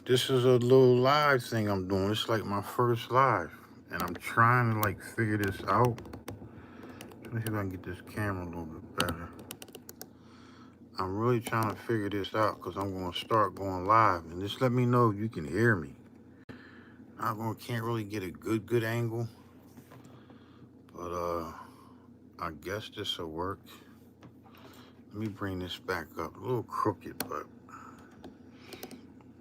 This is a little live thing I'm doing. It's like my first live. And I'm trying to like figure this out. Let me see if I can get this camera a little bit better. I'm really trying to figure this out because I'm going to start going live. And just let me know if you can hear me. Can't really get a good angle. But I guess this will work. Let me bring this back up. A little crooked, but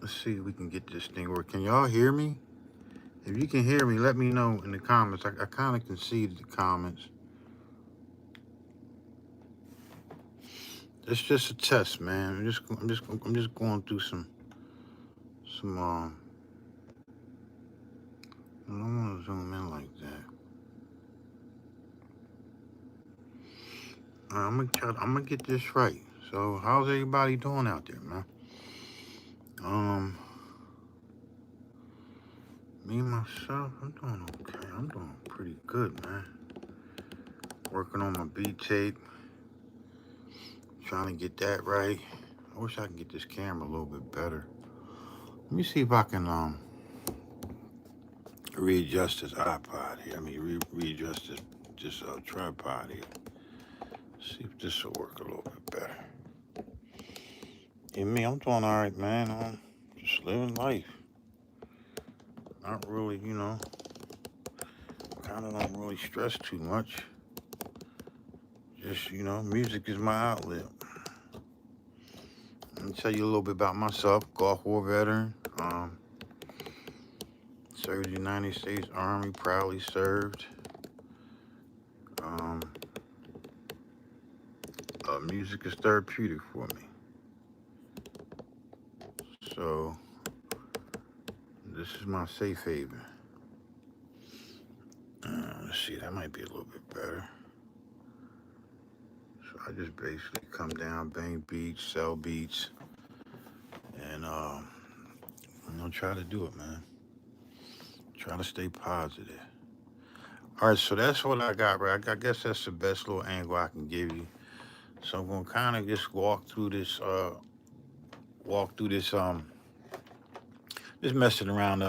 let's see if we can get this thing working. Can y'all hear me? If you can hear me, let me know in the comments. I kind of can see the comments. It's just a test, man. I'm just going through some. I don't want to zoom in like that. I'm gonna get this right. So, how's everybody doing out there, man? Um, Me myself, I'm doing okay. I'm doing pretty good, man. Working on my beat tape, trying to get that right. I wish I could get this camera a little bit better. Let me see if I can readjust this iPod here. I mean, readjust this tripod here. See if this will work a little bit better. And me, I'm doing all right, man. I'm just living life. Not really, kind of don't really stress too much. Just, music is my outlet. Let me tell you a little bit about myself. Gulf War veteran. Served the United States Army, proudly served. Um, Music is therapeutic for me. So, this is my safe haven. Let's see, that might be a little bit better. So, I just basically come down, bang beats, sell beats, and, try to do it, man. Try to stay positive. All right, so that's what I got, right? I guess that's the best little angle I can give you. So I'm gonna kind of just walk through this, just messing around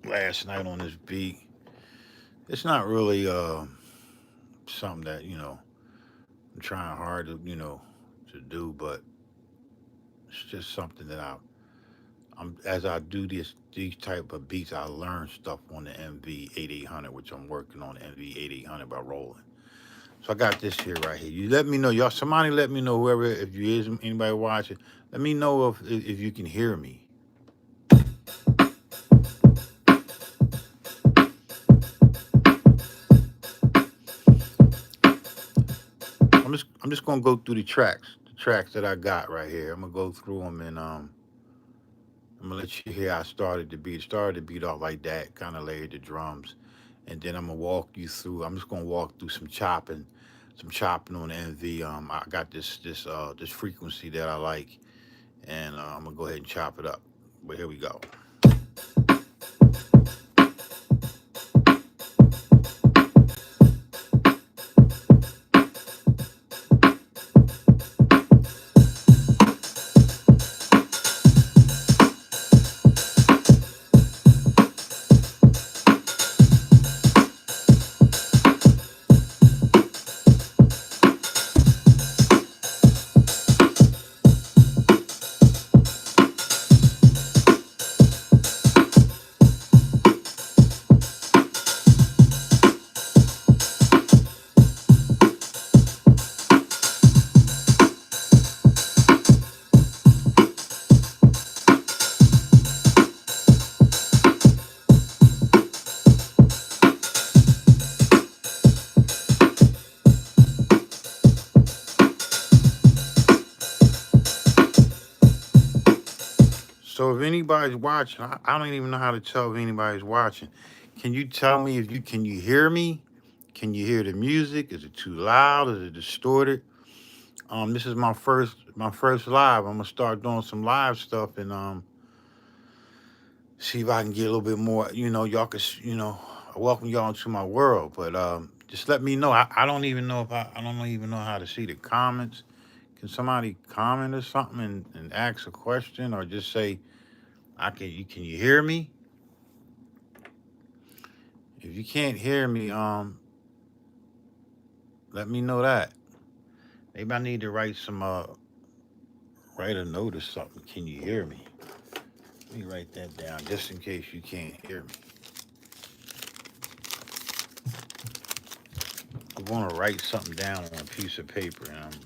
last night on this beat. It's not really something that I'm trying hard to do, but it's just something that I'm as I do these type of beats, I learn stuff on the MV 8800, which I'm working on the MV 8800 by Rolling. So I got this here right here. You let me know, y'all. Somebody let me know, whoever, if you is anybody watching, let me know if you can hear me. I'm just gonna go through the tracks that I got right here. I'm gonna go through them and I'm gonna let you hear how I started the beat. Started the beat off like that, kind of layered the drums, and then I'm gonna walk you through. I'm just gonna walk through some chopping on the NV. I got this frequency that I like, and I'm gonna go ahead and chop it up. But here we go. So if anybody's watching, I don't even know how to tell if anybody's watching. Can you tell me if you can you hear me? Can you hear the music? Is it too loud? Is it distorted? This is my first live. I'm gonna start doing some live stuff and see if I can get a little bit more. Y'all can I welcome y'all into my world. But just let me know. I don't even know if I don't even know how to see the comments. Can somebody comment or something and ask a question or just say Can you hear me? If you can't hear me, let me know that. Maybe I need to write a note or something. Can you hear me? Let me write that down just in case you can't hear me. I'm gonna write something down on a piece of paper, and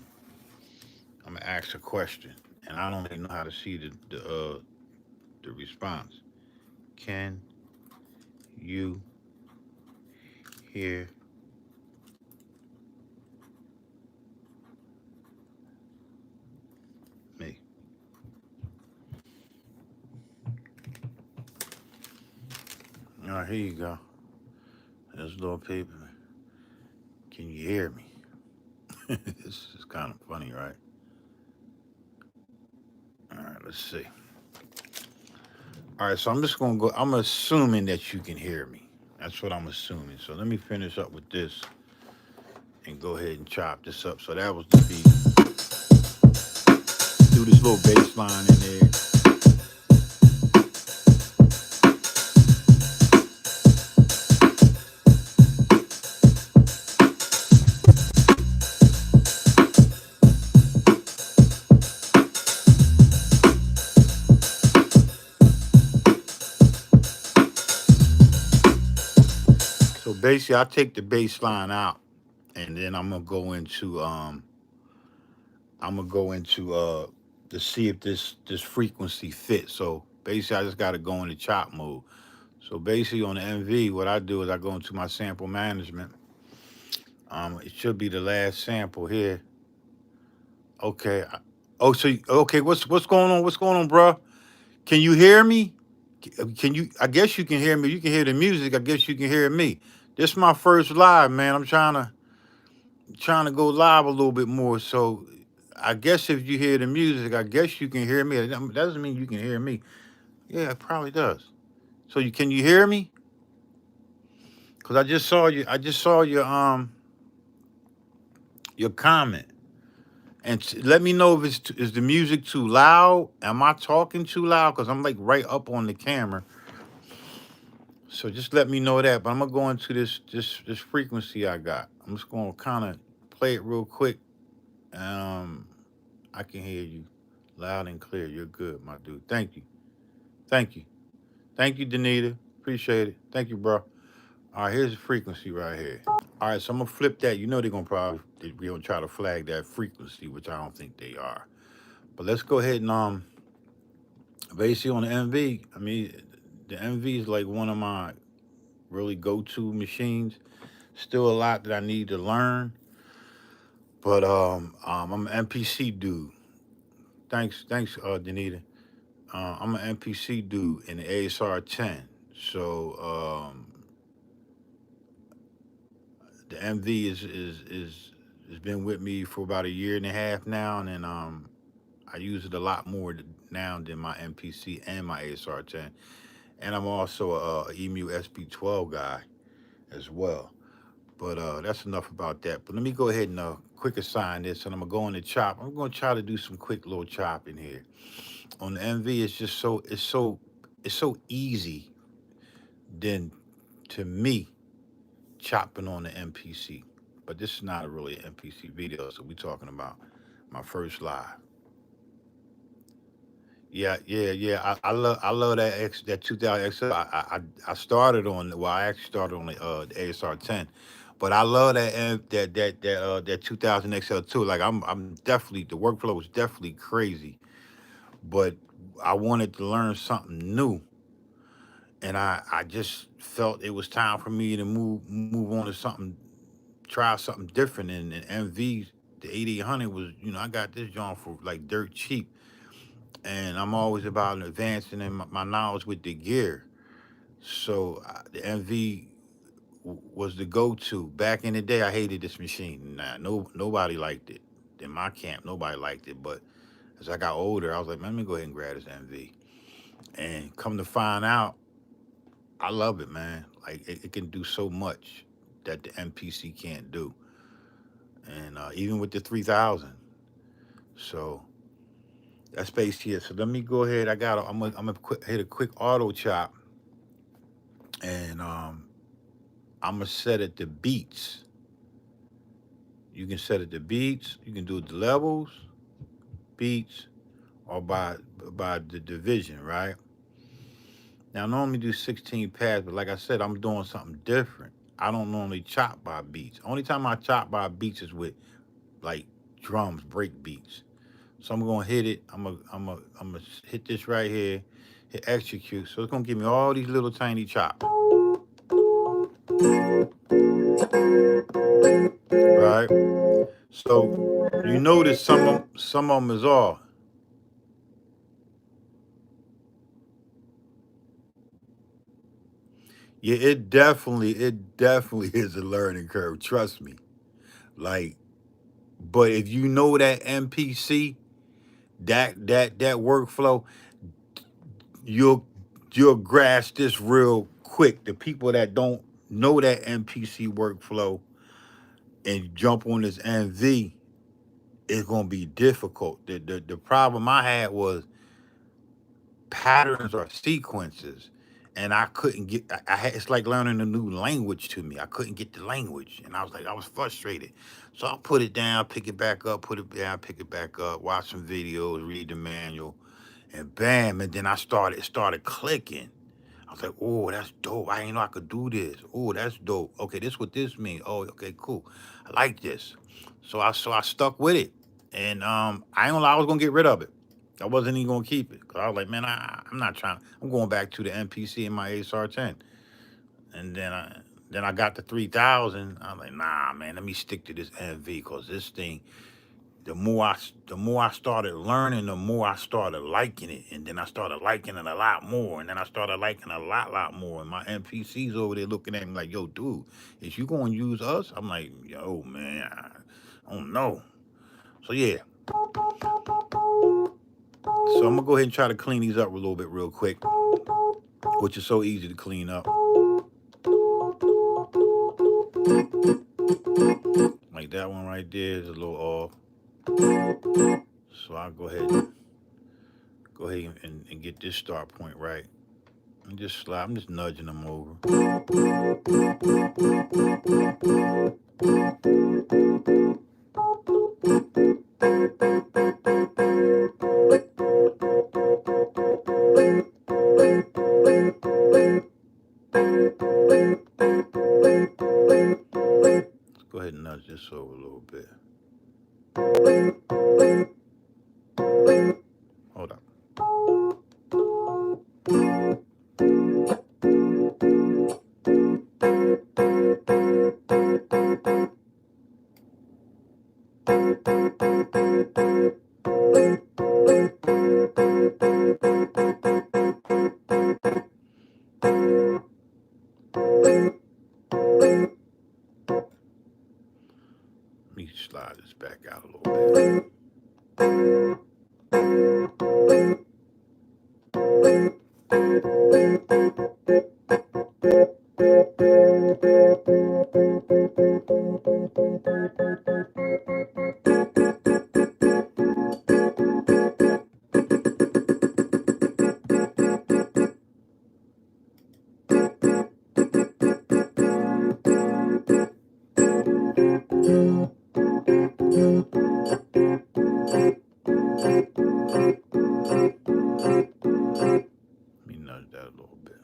I'm gonna ask a question, and I don't even know how to see the response. Can you hear me? All right, here you go. There's a little paper. Can you hear me? This is kind of funny, right? All right, let's see. All right, so I'm just gonna go. I'm assuming that you can hear me. That's what I'm assuming. So let me finish up with this and go ahead and chop this up. So that was the beat. Do this little bass line in there. So basically, I take the bass line out, and then I'm gonna go into to see if this frequency fits. So basically, I just got to go into chop mode. So basically, on the MV, what I do is I go into my sample management. It should be the last sample here. Okay. Oh, so okay, what's going on? What's going on, bro? Can you hear me? Can you? I guess you can hear me. You can hear the music. I guess you can hear me. This is my first live, man. I'm trying to go live a little bit more. So I guess if you hear the music, I guess you can hear me. That doesn't mean you can hear me. Yeah, it probably does. So can you hear me? Cause I just saw you. I just saw your comment. And let me know if is the music too loud. Am I talking too loud? Cause I'm like right up on the camera. So just let me know that. But I'm gonna go into this frequency I got. I'm just gonna kind of play it real quick. Um, I can hear you loud and clear. You're good, my dude. Thank you. Thank you. Thank you, Danita. Appreciate it. Thank you, bro. All right, here's the frequency right here. All right, so I'm gonna flip that. You know they're gonna probably be gonna try to flag that frequency, which I don't think they are. But let's go ahead and basically on the MV. I mean, the MV is like one of my really go-to machines. Still a lot that I need to learn, but I'm an MPC dude. Thanks, Danita. I'm an MPC dude in the ASR 10. So the MV is has been with me for about a year and a half now, and then I use it a lot more now than my MPC and my ASR 10. And I'm also a EMU SP12 guy as well. But that's enough about that. But let me go ahead and quick assign this, and I'm gonna go in the chop. I'm gonna try to do some quick little chopping here. On the MV, it's just it's so easy then to me chopping on the MPC. But this is not a really MPC video, so we're talking about my first live. Yeah. I love that 2000 XL. I started on well, I actually started on the ASR 10, but I love that 2000 XL too. Like I'm definitely the workflow was definitely crazy, but I wanted to learn something new, and I just felt it was time for me to move on to something, try something different. And MV the 8800 was, I got this joint for like dirt cheap, and I'm always about advancing in my knowledge with the gear. So the MV was the go-to. Back in the day, I hated this machine. Nah, nobody liked it. In my camp, nobody liked it. But as I got older, I was like, man, let me go ahead and grab this MV. And come to find out, I love it, man. Like it can do so much that the MPC can't do, and even with the 3000. So That's space here. So let me go ahead. I'm gonna hit a quick auto chop, and I'm gonna set it to beats. You can set it to beats. You can do it to levels, beats, or by the division, right? Now I normally do 16 pads, but like I said, I'm doing something different. I don't normally chop by beats. Only time I chop by beats is with like drums, break beats. So I'm gonna hit it. I'm gonna hit this right here, hit execute. So it's gonna give me all these little tiny chops, right? So you notice some of them is off. Yeah, it definitely is a learning curve. Trust me. Like, but if you know that MPC, that workflow, you'll you'll grasp this real quick. The people that don't know that MPC workflow and jump on this MV, it's gonna be difficult. The problem I had was patterns or sequences, and I couldn't get. I had, it's like learning a new language to me. I couldn't get the language, and I was frustrated. So I put it down, pick it back up, put it down, pick it back up, watch some videos, read the manual, and bam, and then it started clicking. I was like, oh, that's dope. I didn't know I could do this. Oh, that's dope. Okay, this what this means. Oh, okay, cool. I like this. So I stuck with it. And I ain't gonna lie, I was gonna get rid of it. I wasn't even gonna keep it. Cause I was like, man, I'm not trying. I'm going back to the MPC in my ASR 10. And then I got the 3000. I was like, nah, man, let me stick to this MV because this thing, the more I started learning, the more I started liking it, and then I started liking it a lot more, and then I started liking it a lot more. And my NPCs over there looking at me like, "Yo, dude, is you gonna use us?" I'm like, "Yo, man, I don't know." So yeah, so I'm gonna go ahead and try to clean these up a little bit real quick, which is so easy to clean up. Like that one right there is a little off. So I'll go ahead and get this start point right. I'm just nudging them over. Let's go ahead and nudge this over a little bit. Hold up. Let me slide this back out a little bit. Let me nudge that a little bit.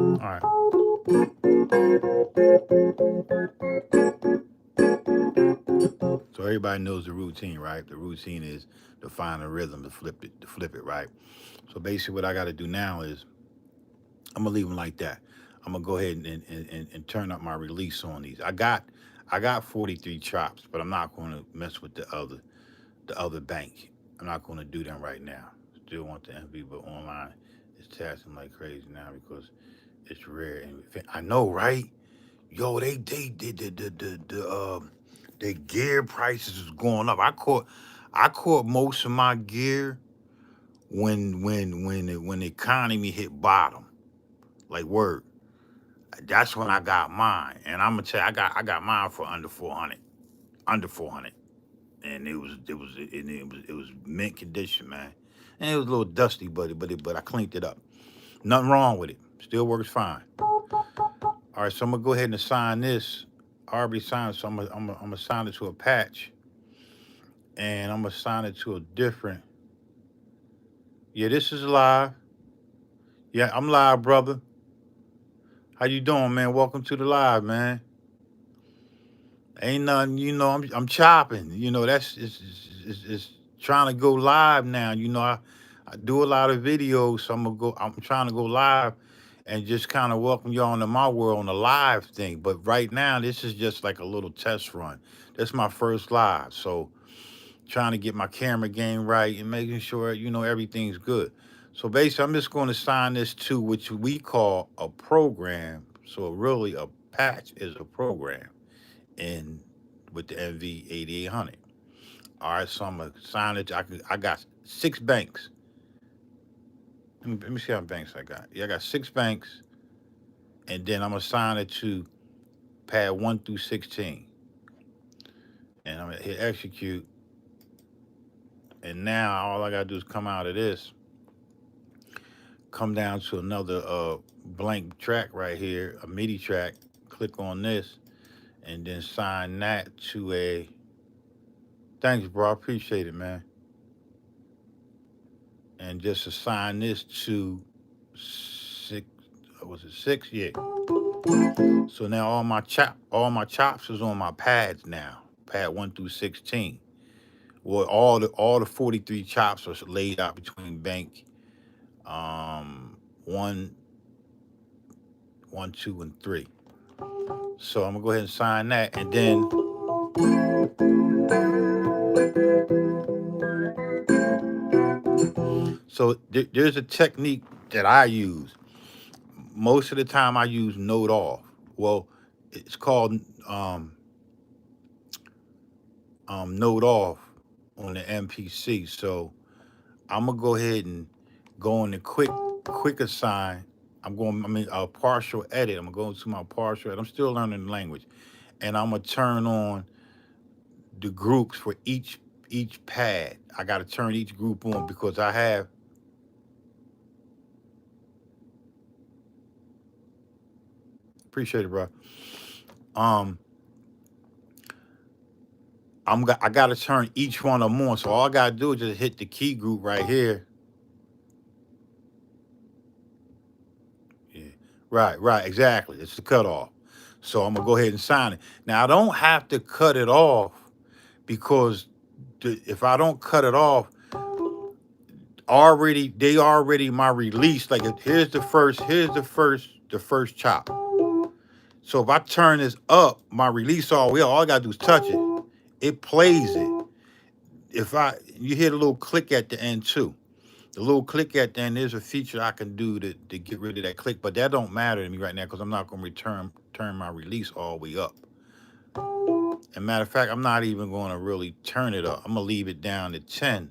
All right. So everybody knows the routine, right? The routine is to find a rhythm to flip it, right? So basically, what I got to do now is I'm gonna leave them like that. I'm gonna go ahead and turn up my release on these. I got 43 chops, but I'm not going to mess with the other bank. I'm not going to do them right now. Still want the MV, but online it's taxing like crazy now because it's rare. And I know, right? yo, their gear prices is going up. I caught most of my gear when the economy hit bottom. Like word. That's when I got mine. And I'm gonna tell you, I got mine for under 400. Under 400. And it was mint condition, man. And it was a little dusty, but I cleaned it up. Nothing wrong with it. Still works fine. All right, so I'm gonna go ahead and assign this. I already signed, so I'm gonna assign it to a patch, and I'm gonna assign it to a different. Yeah, this is live. Yeah, I'm live, brother. How you doing, man? Welcome to the live, man. Ain't nothing, I'm chopping. That's it's trying to go live now. I do a lot of videos, so I'm trying to go live and just kind of welcome y'all into my world on the live thing. But right now, this is just like a little test run. That's my first live. So trying to get my camera game right and making sure, everything's good. So basically, I'm just going to assign this to which we call a program. So really a patch is a program in with the MV8800. All right, so I'm gonna sign it. I got 6 banks. Let me see how many banks I got. Yeah, I got 6 banks, and then I'm gonna sign it to pad 1 through 16, and I'm gonna hit execute. And now all I gotta do is come out of this, come down to another blank track right here, a MIDI track. Click on this, and then sign that to a. Thanks, bro. I appreciate it, man. And just assign this to 6. Was it 6? Yeah. So now all my chops is on my pads now. Pad 1 through 16. Well, all the 43 chops are laid out between bank one, 2, and 3. So I'm gonna go ahead and sign that, and then so there's a technique that I use. Most of the time, I use note off. Well, it's called um, note off on the MPC. So I'm gonna go ahead and go in the quick assign. A partial edit. I'm gonna go into my partial edit. I'm still learning the language, and I'm gonna turn on the groups for each pad. I gotta turn each group on because I have. Appreciate it, bro. Um, I gotta turn each one of them on. So all I gotta do is just hit the key group right here. Yeah. Right, exactly. It's the cutoff. So I'm gonna go ahead and sign it. Now I don't have to cut it off because if I don't cut it off, already my release. Like here's the first chop. So if I turn this up, my release all I gotta do is touch it. It plays it. You hear the little click at the end too. The little click at the end, there's a feature I can do to get rid of that click, but that don't matter to me right now because I'm not gonna turn my release all the way up. And matter of fact, I'm not even gonna really turn it up. I'm gonna leave it down to 10.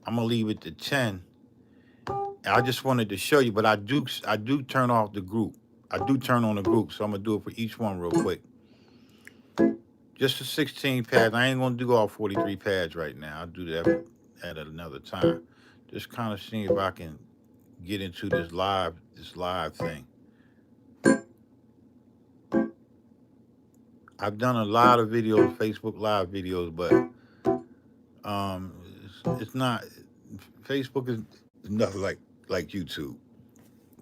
I'm gonna leave it to 10. I just wanted to show you, but I do turn off the group. I do turn on the group, so I'm gonna do it for each one real quick. Just the 16 pads. I ain't gonna do all 43 pads right now. I'll do that at another time. Just kind of seeing if I can get into this live thing. I've done a lot of videos, Facebook Live videos, but it's not. Facebook is nothing like YouTube.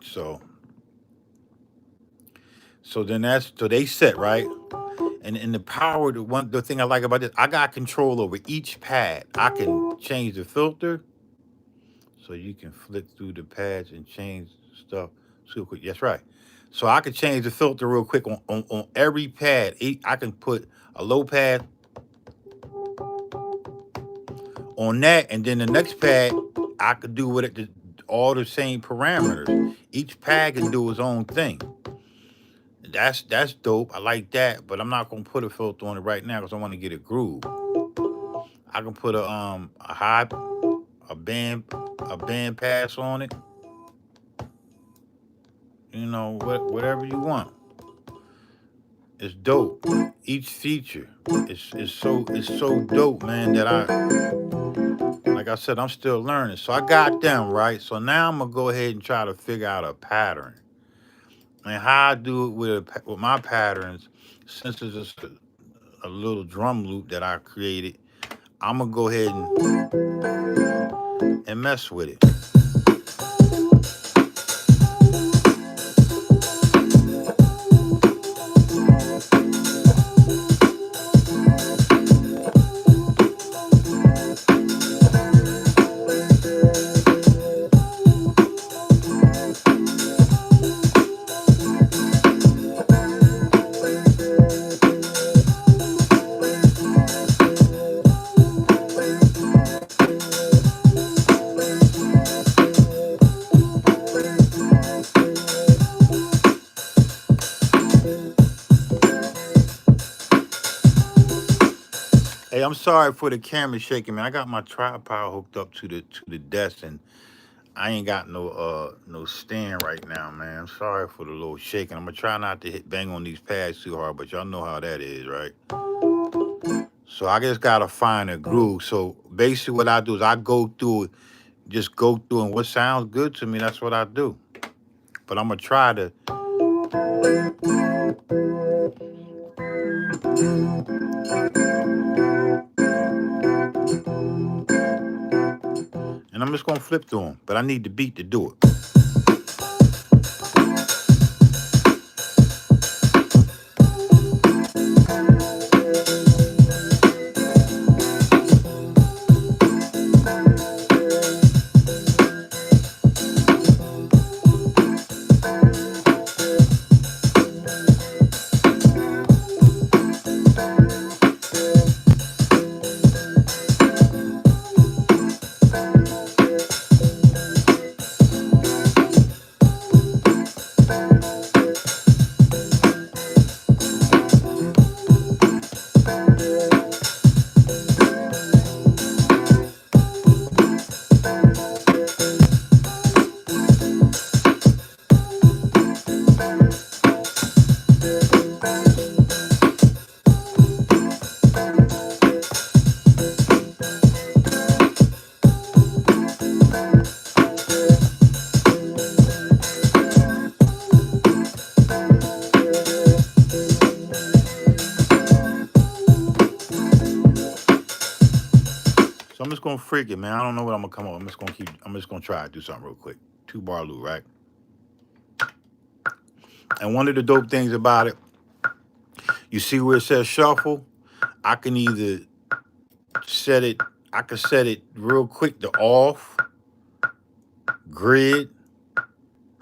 So then so they set right, and the power. The thing I like about this, I got control over each pad. I can change the filter, so you can flick through the pads and change stuff super quick. That's right. So I can change the filter real quick on every pad. I can put a low pad on that, and then the next pad I could do with it all the same parameters. Each pad can do its own thing. That's dope. I like that, but I'm not gonna put a filter on it right now because I want to get a groove. I can put a high a band pass on it. You know, whatever you want. It's dope. Each feature is so dope, man, that like I said, I'm still learning. So I got them right. So now I'm gonna go ahead and try to figure out a pattern. And how I do it with my patterns, since it's just a little drum loop that I created, I'm gonna go ahead and mess with it. Hey, I'm sorry for the camera shaking, man. I got my tripod hooked up to the desk, and I ain't got no stand right now, man. I'm sorry for the little shaking. I'm gonna try not to bang on these pads too hard, but y'all know how that is, right? So I just gotta find a groove. So basically, what I do is I go through it, just go through, and what sounds good to me, that's what I do. But I'm gonna try to, and I'm just gonna flip through them. But I need the beat to do it. So I'm just gonna freak it, man. I don't know what I'm gonna come up. I'm just gonna try to do something real quick. 2-bar loop, right? And one of the dope things about it, you see where it says shuffle? I can either set it, I can set it real quick to off, grid.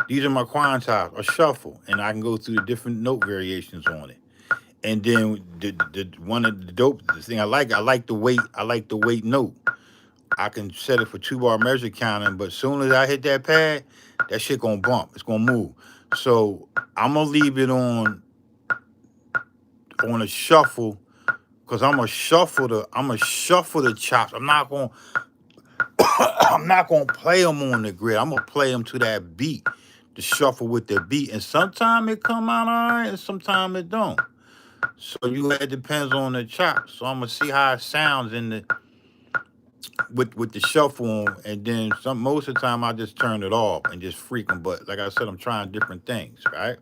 These are my quantiles, or shuffle, and I can go through the different note variations on it. And then the one of the thing I like the weight note. I can set it for 2-bar measure counting, but as soon as I hit that pad, that shit gonna bump. It's gonna move. So I'm gonna leave it on a shuffle, because I'm gonna shuffle the chops. I'm not gonna play them on the grid. I'm gonna play them to that beat, to shuffle with the beat. And sometimes it come out all right, and sometimes it don't. So it depends on the chops. So I'm gonna see how it sounds in the with the shuffle on, and then most of the time I just turn it off and just freak them. But like I said, I'm trying different things, right?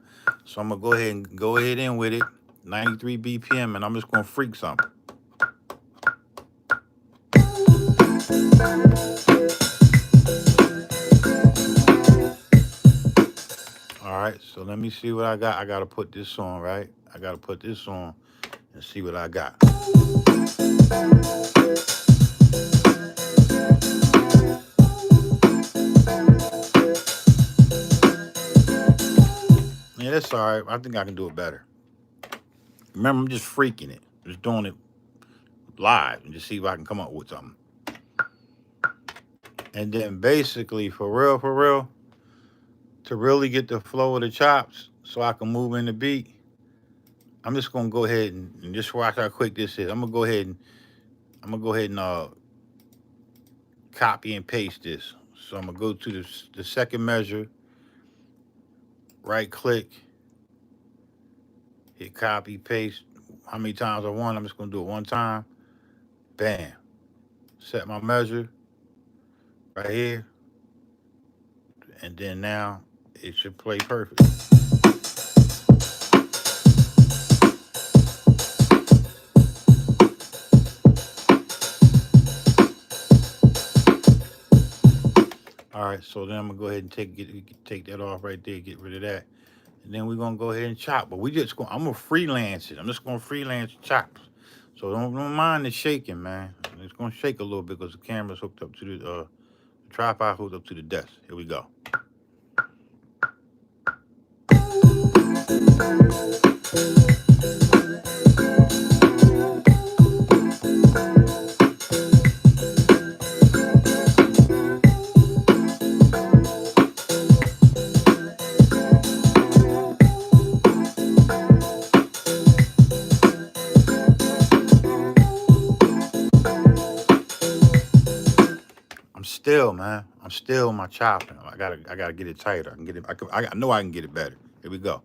So I'm gonna go ahead in with it, 93 BPM, and I'm just gonna freak something. All right, so let me see what I got. I gotta put this on, right? I gotta put this on and see what I got. Yeah, that's all right. I think I can do it better. Remember, I'm just freaking it. Just doing it live and just see if I can come up with something. And then basically, for real, to really get the flow of the chops, so I can move in the beat. I'm just gonna go ahead and just watch how quick this is. I'm gonna go ahead and copy and paste this. So I'm gonna go to the second measure, right click, hit copy, paste. How many times I want? I'm just gonna do it one time. Bam. Set my measure right here, and then now it should play perfect. All right, so then I'm gonna go ahead and take that off right there, get rid of that, and then we're gonna go ahead and chop. But I'm gonna freelance it. I'm just gonna freelance chops. So don't mind the shaking, man. It's gonna shake a little bit because the camera's hooked up to the tripod hooked up to the desk. Here we go. I'm still, man. I'm still my chopping. I gotta get it tighter. I can get it. I know I can get it better. Here we go.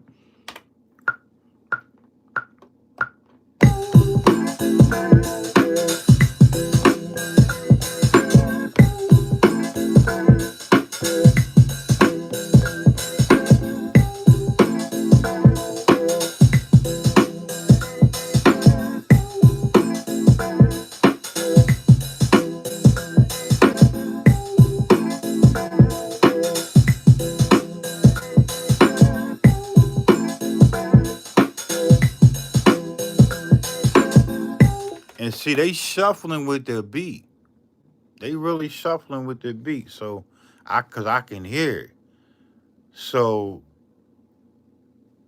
And see, they shuffling with their beat. They really shuffling with their beat. So cause I can hear it. So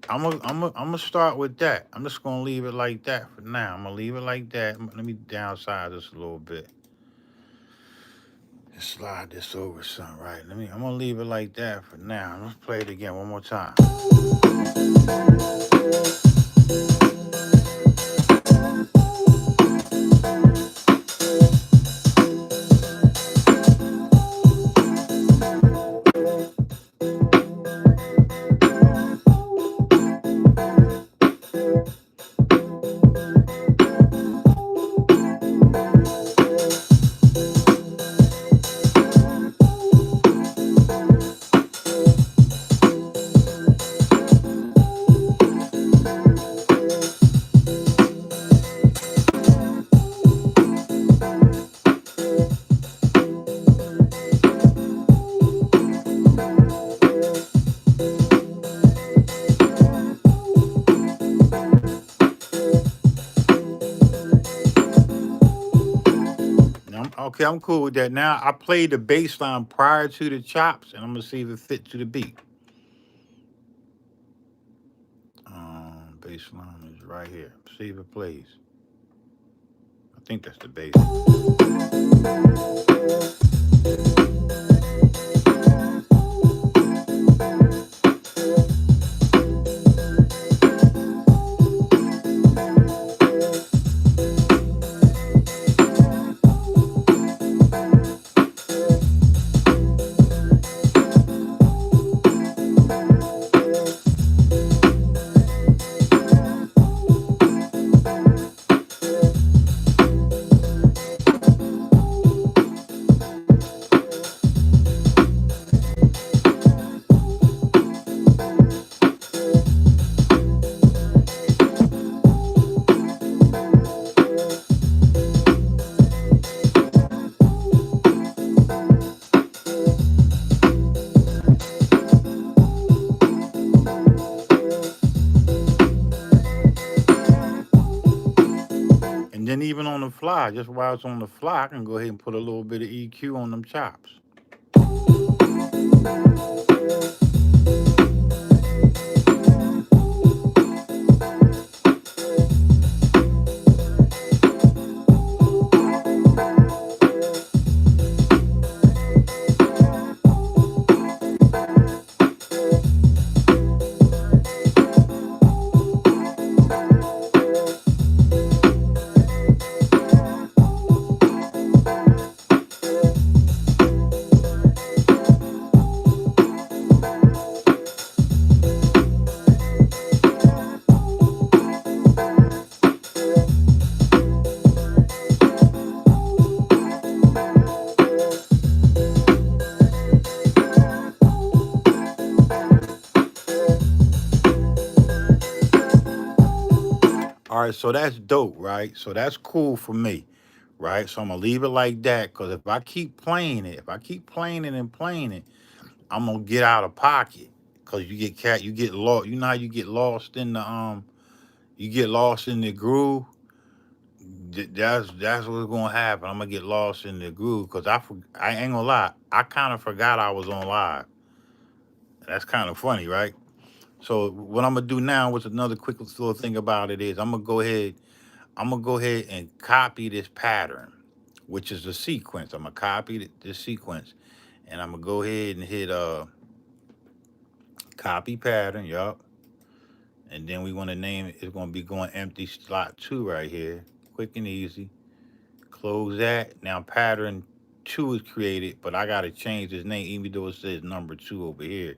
I'm gonna start with that. I'm just gonna leave it like that for now. I'm gonna leave it like that. Let me downsize this a little bit. Just slide this over some, right? I'm gonna leave it like that for now. Let's play it again one more time. Okay, I'm cool with that. Now I played the bass line prior to the chops, and I'm gonna see if it fit to the beat. Bass line is right here. See if it plays. I think that's the bass. And then even on the fly, just while it's on the fly, I can go ahead and put a little bit of EQ on them chops. All right, so that's dope, right? So that's cool for me, right? So I'm gonna leave it like that because if I keep playing it, if I keep playing it and playing it, I'm gonna get out of pocket. Cause you get lost. You know how you get lost in the you get lost in the groove. That's what's gonna happen. I'm gonna get lost in the groove because I ain't gonna lie. I kind of forgot I was on live. That's kind of funny, right? So what I'm gonna do now, what's another quick little thing about it is I'm gonna go ahead and copy this pattern, which is the sequence. I'm gonna copy this sequence, and I'm gonna go ahead and hit copy pattern. Yup. And then we want to name it. It's gonna be going empty slot 2 right here. Quick and easy. Close that. Now pattern 2 is created, but I gotta change this name even though it says number 2 over here.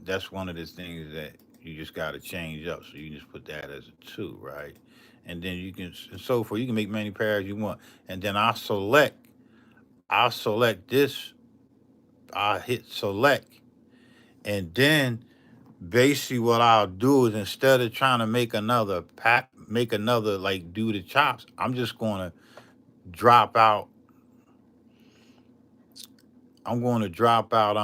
That's one of the things that you just gotta change up. So you just put that as a 2, right? And then you can and so forth. You can make many pairs you want. And then I'll select this. I'll hit select, and then basically what I'll do is instead of trying to make another like do the chops, I'm just gonna drop out. I'm going to drop out.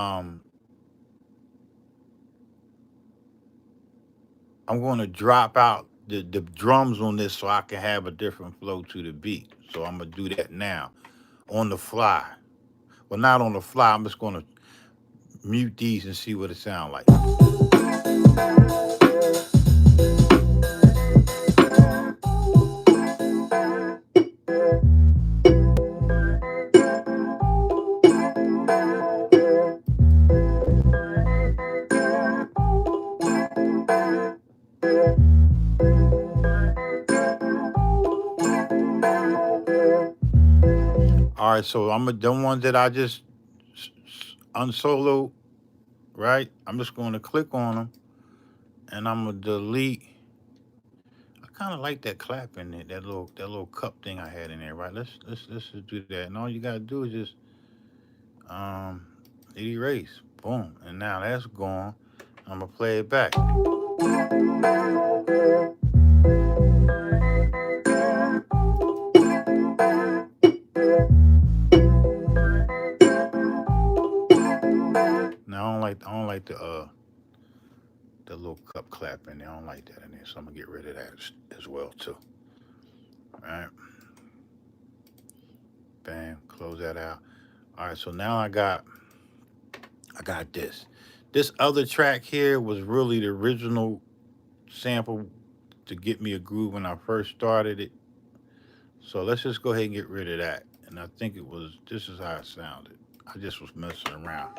I'm going to drop out the drums on this so I can have a different flow to the beat. So I'm gonna do that now on the fly. Well, not on the fly. I'm just gonna mute these and see what it sounds like. All right, so I'm the ones that I just unsolo, right? I'm just going to click on them, and I'm gonna delete. I kind of like that clap in it, that little cup thing I had in there, right? Let's just do that. And all you gotta do is just um hit erase, boom, and now that's gone. I'm gonna play it back. Now I don't like the little cup clap in there. I don't like that in there, so I'm gonna get rid of that as well too. All right, bam, close that out. All right, so now I got this. This other track here was really the original sample to get me a groove when I first started it. So let's just go ahead and get rid of that. And I think this is how it sounded. I just was messing around.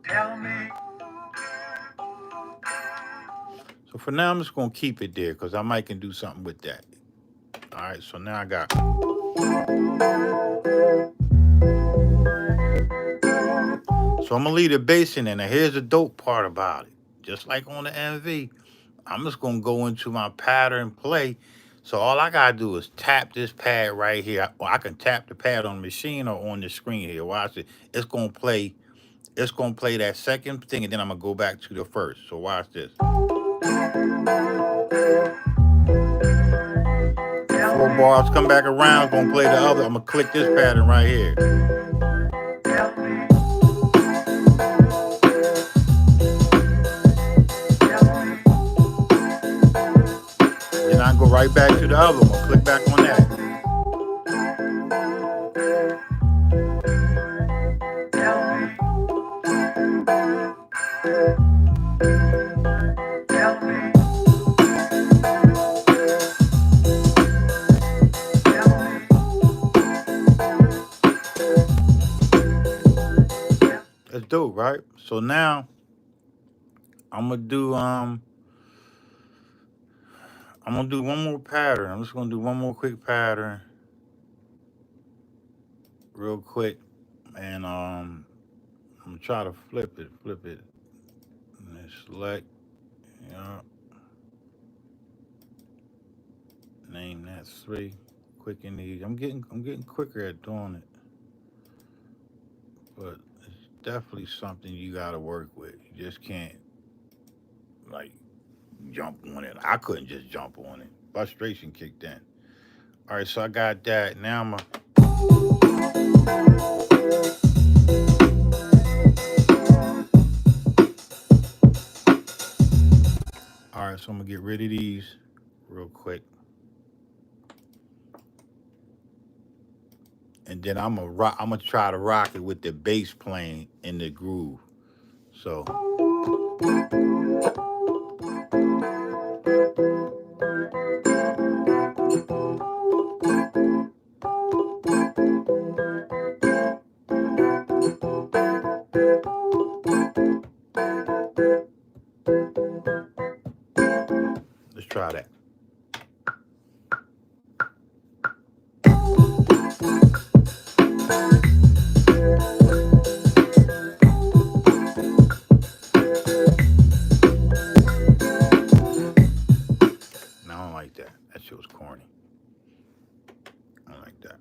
Tell me. So for now, I'm just going to keep it there because I might can do something with that. All right, so now I got. So I'm going to leave the bass in there. Now here's the dope part about it. Just like on the MV, I'm just going to go into my pattern play. So all I got to do is tap this pad right here. Or I can tap the pad on the machine or on the screen here. Watch it. It's going to play that second thing, and then I'm going to go back to the first. So watch this. 4 bars come back around, it's going to play the other. I'm going to click this pattern right here. Then I go right back to the other one. Click back on that. That's dope, right? So now I'm gonna do one more pattern. I'm just gonna do one more quick pattern, real quick, and I'm gonna try to flip it, and then select, yeah, name that 3, quick and easy. I'm getting quicker at doing it, but it's definitely something you gotta work with. You just can't like jump on it. I couldn't just jump on it. Frustration kicked in. All right, so I got that. Now I'm all right, so I'm gonna get rid of these real quick, and then I'm gonna rock. I'm gonna try to rock it with the bass playing in the groove. So let's try that. No, I don't like that. That shit was corny. I don't like that.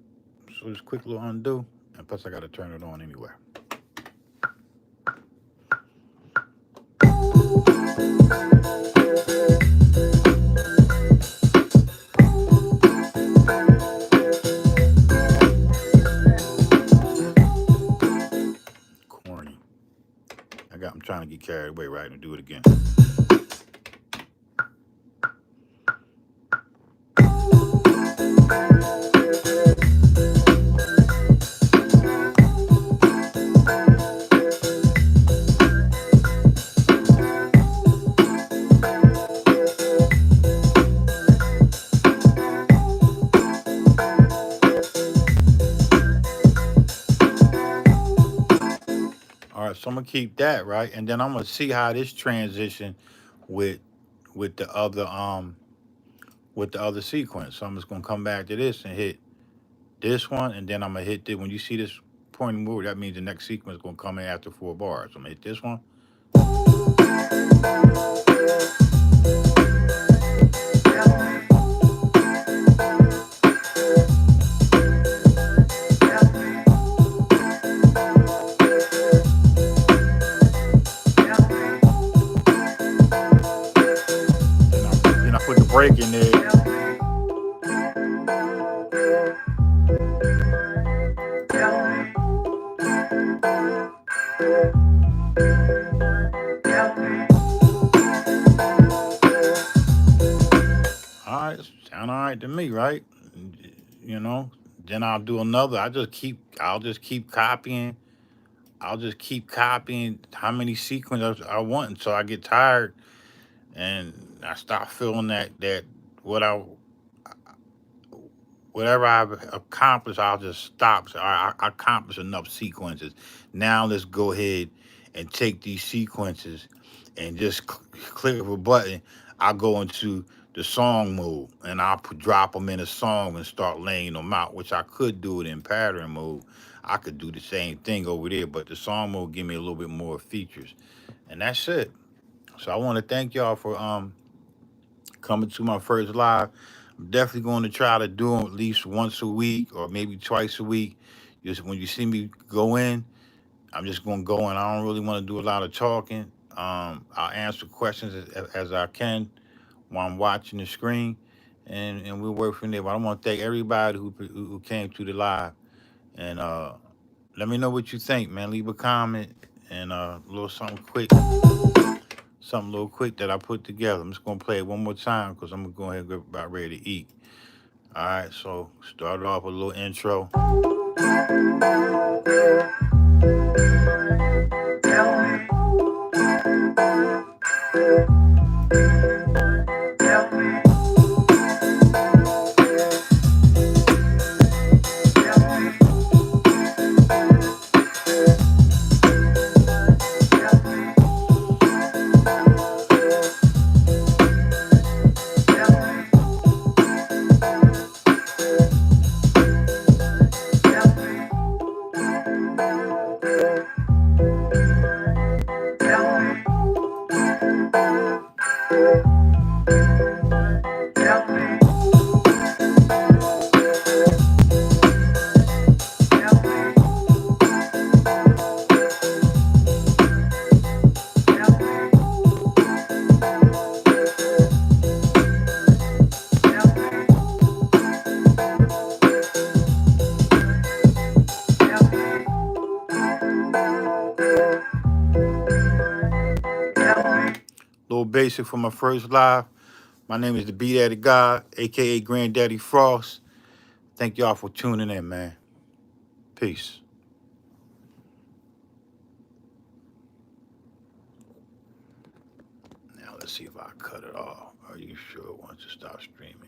So just quick little undo, and plus I gotta turn it on anyway. Corny. I'm trying to get carried away, right, and do it again. All right, so I'm gonna keep that, right, and then I'm gonna see how this transition with with the other with the other sequence. So I'm just gonna come back to this and hit this one, and then I'm gonna hit this. When you see this pointing move, that means the next sequence is gonna come in after 4 bars. So I'm gonna hit this one. Then I put the break in there. All right, sound all right to me, right? You know. Then I'll do another. I'll just keep copying. I'll just keep copying how many sequences I want until I get tired and I stop feeling that what I whatever I've accomplished, I'll just stop. So I accomplished enough sequences. Now let's go ahead and take these sequences and just click of a button. I'll go into the song mode and I'll drop them in a song and start laying them out, which I could do it in pattern mode. I could do the same thing over there, but the song mode give me a little bit more features. And that's it. So I want to thank y'all for coming to my first live. I'm definitely going to try to do them at least once a week or maybe twice a week. Just when you see me go in, I'm just going to go in. I don't really want to do a lot of talking. I'll answer questions as I can while I'm watching the screen, and we'll work from there. But I want to thank everybody who came to the live. And let me know what you think, man. Leave a comment and a little something quick. Something a little quick that I put together. I'm just going to play it one more time because I'm going to go ahead and get about ready to eat. All right, so start off with a little intro. Little basic for my first live. My name is the B Daddy God, aka Granddaddy Frost. Thank y'all for tuning in, man. Peace. Now let's see if I cut it off. Are you sure once it stops streaming?